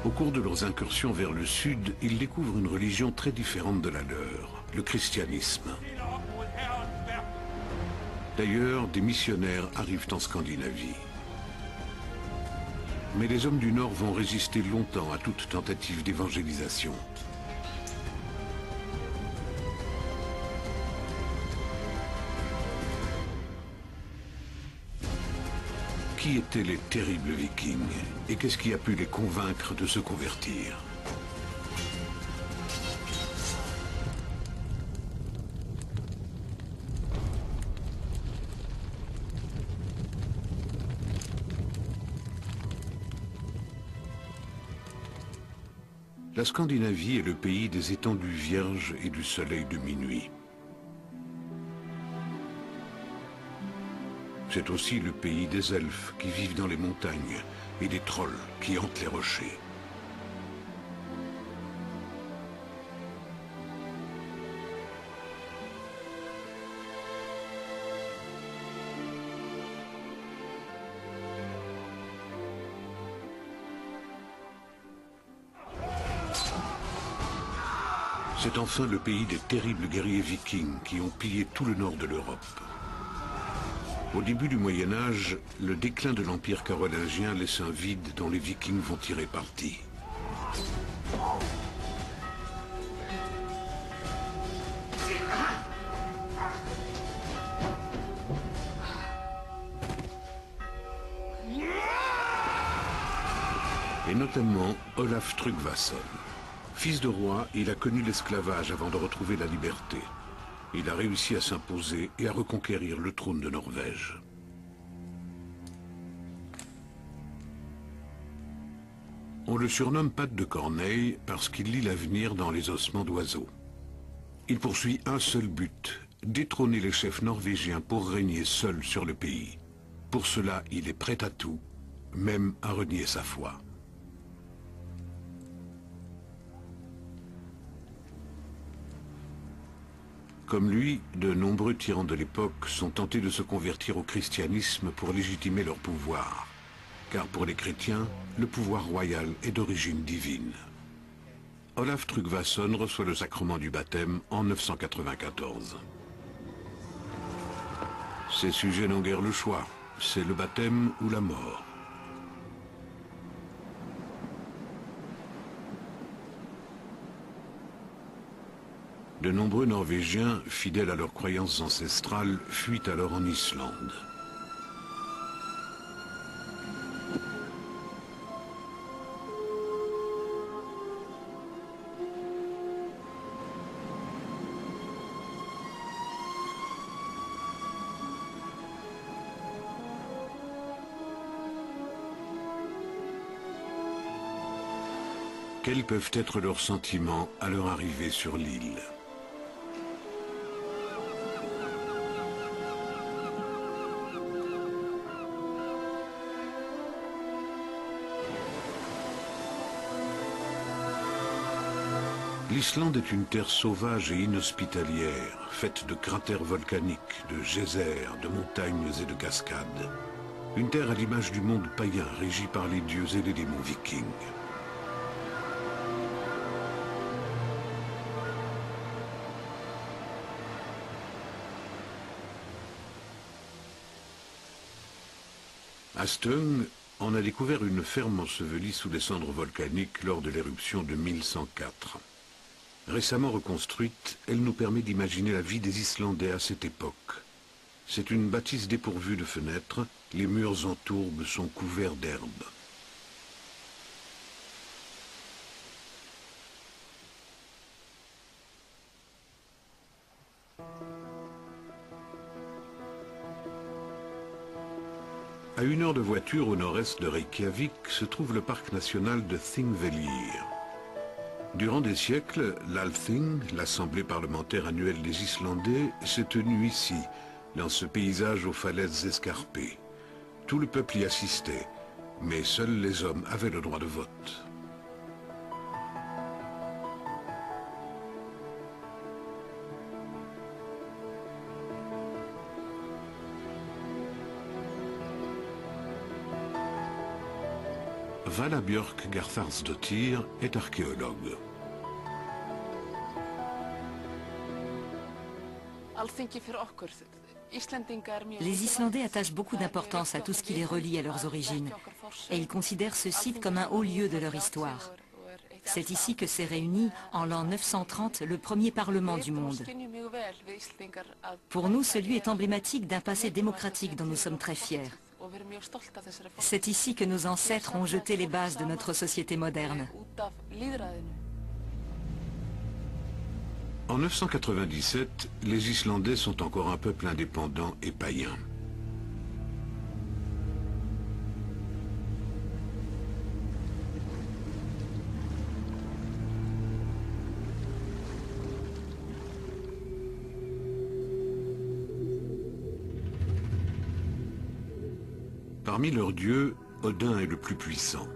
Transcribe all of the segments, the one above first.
Au cours de leurs incursions vers le sud, ils découvrent une religion très différente de la leur, le christianisme. D'ailleurs, des missionnaires arrivent en Scandinavie. Mais les hommes du Nord vont résister longtemps à toute tentative d'évangélisation. Qui étaient les terribles Vikings et qu'est-ce qui a pu les convaincre de se convertir? La Scandinavie est le pays des étendues vierges et du soleil de minuit. C'est aussi le pays des elfes qui vivent dans les montagnes et des trolls qui hantent les rochers. C'est enfin le pays des terribles guerriers vikings qui ont pillé tout le nord de l'Europe. Au début du Moyen-Âge, le déclin de l'Empire carolingien laisse un vide dont les Vikings vont tirer parti. Et notamment Olaf Tryggvason. Fils de roi, il a connu l'esclavage avant de retrouver la liberté. Il a réussi à s'imposer et à reconquérir le trône de Norvège. On le surnomme Patte de Corneille parce qu'il lit l'avenir dans les ossements d'oiseaux. Il poursuit un seul but, détrôner les chefs norvégiens pour régner seul sur le pays. Pour cela, il est prêt à tout, même à renier sa foi. Comme lui, de nombreux tyrans de l'époque sont tentés de se convertir au christianisme pour légitimer leur pouvoir. Car pour les chrétiens, le pouvoir royal est d'origine divine. Olaf Tryggvason reçoit le sacrement du baptême en 994. Ses sujets n'ont guère le choix, c'est le baptême ou la mort. De nombreux Norvégiens, fidèles à leurs croyances ancestrales, fuient alors en Islande. Quels peuvent être leurs sentiments à leur arrivée sur l'île ? L'Islande est une terre sauvage et inhospitalière, faite de cratères volcaniques, de geysers, de montagnes et de cascades. Une terre à l'image du monde païen, régie par les dieux et les démons vikings. À Stöng, on a découvert une ferme ensevelie sous les cendres volcaniques lors de l'éruption de 1104. Récemment reconstruite, elle nous permet d'imaginer la vie des Islandais à cette époque. C'est une bâtisse dépourvue de fenêtres, les murs en tourbe sont couverts d'herbe. À 1 heure de voiture au nord-est de Reykjavik se trouve le parc national de Þingvellir. Durant des siècles, l'Althing, l'Assemblée parlementaire annuelle des Islandais, s'est tenue ici, dans ce paysage aux falaises escarpées. Tout le peuple y assistait, mais seuls les hommes avaient le droit de vote. Vala Björk Gartharsdottir est archéologue. Les Islandais attachent beaucoup d'importance à tout ce qui les relie à leurs origines et ils considèrent ce site comme un haut lieu de leur histoire. C'est ici que s'est réuni, en l'an 930, le premier parlement du monde. Pour nous, ce lieu est emblématique d'un passé démocratique dont nous sommes très fiers. C'est ici que nos ancêtres ont jeté les bases de notre société moderne. En 997, les Islandais sont encore un peuple indépendant et païen. Parmi leurs dieux, Odin est le plus puissant.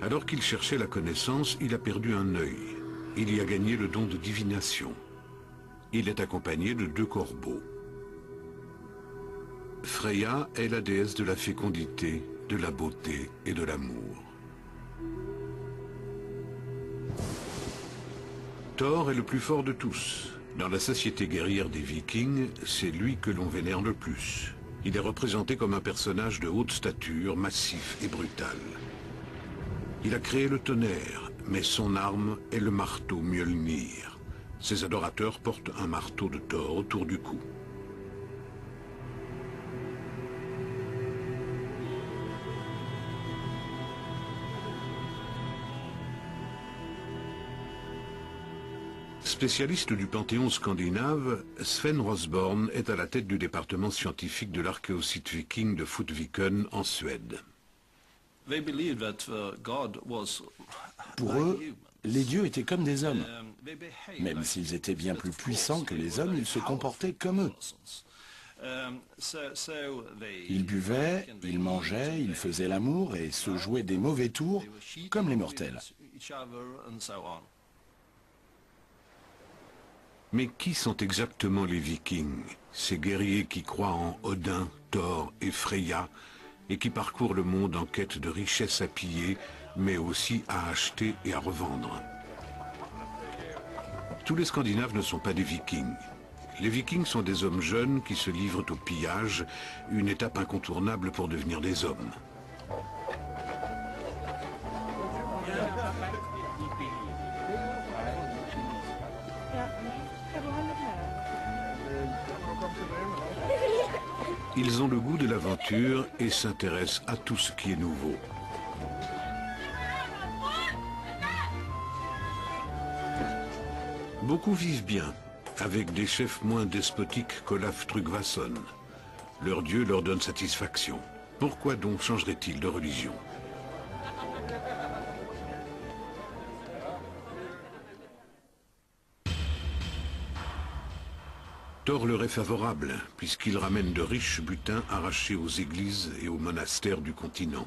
Alors qu'il cherchait la connaissance, il a perdu un œil. Il y a gagné le don de divination. Il est accompagné de 2 corbeaux. Freya est la déesse de la fécondité, de la beauté et de l'amour. Thor est le plus fort de tous. Dans la société guerrière des Vikings, c'est lui que l'on vénère le plus. Il est représenté comme un personnage de haute stature, massif et brutal. Il a créé le tonnerre, mais son arme est le marteau Mjolnir. Ses adorateurs portent un marteau de Thor autour du cou. Spécialiste du panthéon scandinave, Sven Rosborn est à la tête du département scientifique de l'archéosite viking de Fotviken en Suède. Pour eux, les dieux étaient comme des hommes. Même s'ils étaient bien plus puissants que les hommes, ils se comportaient comme eux. Ils buvaient, ils mangeaient, ils faisaient l'amour et se jouaient des mauvais tours comme les mortels. Mais qui sont exactement les Vikings, ces guerriers qui croient en Odin, Thor et Freya et qui parcourent le monde en quête de richesses à piller, mais aussi à acheter et à revendre? Tous les Scandinaves ne sont pas des Vikings. Les Vikings sont des hommes jeunes qui se livrent au pillage, une étape incontournable pour devenir des hommes. Ils ont le goût de l'aventure et s'intéressent à tout ce qui est nouveau. Beaucoup vivent bien, avec des chefs moins despotiques qu'Olaf Tryggvason. Leur dieu leur donne satisfaction. Pourquoi donc changerait-il de religion? Thor leur est favorable, puisqu'il ramène de riches butins arrachés aux églises et aux monastères du continent.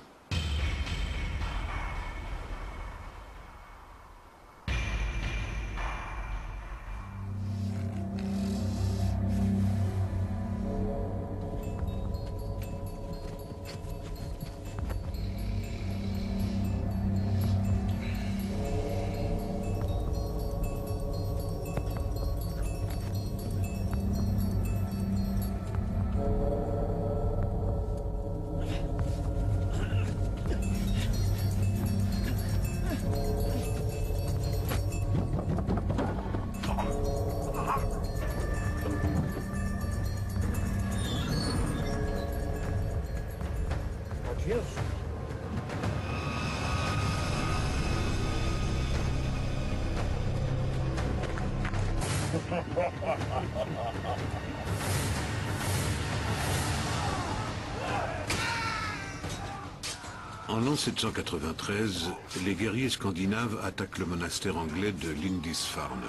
En l'an 793, les guerriers scandinaves attaquent le monastère anglais de Lindisfarne.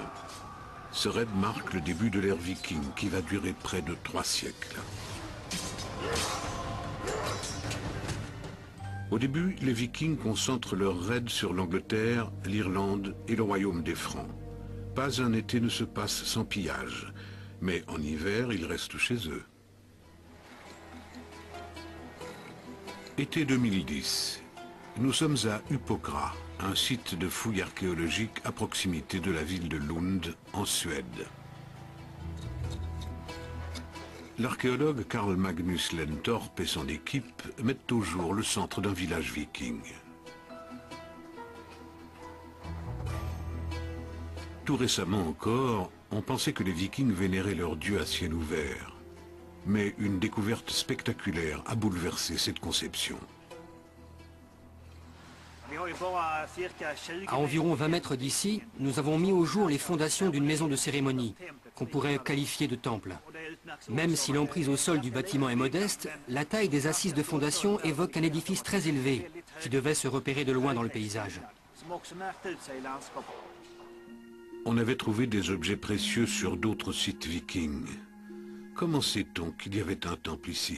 Ce raid marque le début de l'ère viking qui va durer près de 3 siècles. Au début, les Vikings concentrent leurs raids sur l'Angleterre, l'Irlande et le royaume des Francs. Pas un été ne se passe sans pillage, mais en hiver, ils restent chez eux. Été 2010. Nous sommes à Upokra, un site de fouilles archéologiques à proximité de la ville de Lund, en Suède. L'archéologue Carl Magnus Lentorp et son équipe mettent au jour le centre d'un village viking. Tout récemment encore, on pensait que les Vikings vénéraient leurs dieux à ciel ouvert. Mais une découverte spectaculaire a bouleversé cette conception. À environ 20 mètres d'ici, nous avons mis au jour les fondations d'une maison de cérémonie, qu'on pourrait qualifier de temple. Même si l'emprise au sol du bâtiment est modeste, la taille des assises de fondation évoque un édifice très élevé, qui devait se repérer de loin dans le paysage. On avait trouvé des objets précieux sur d'autres sites vikings. Comment sait-on qu'il y avait un temple ici?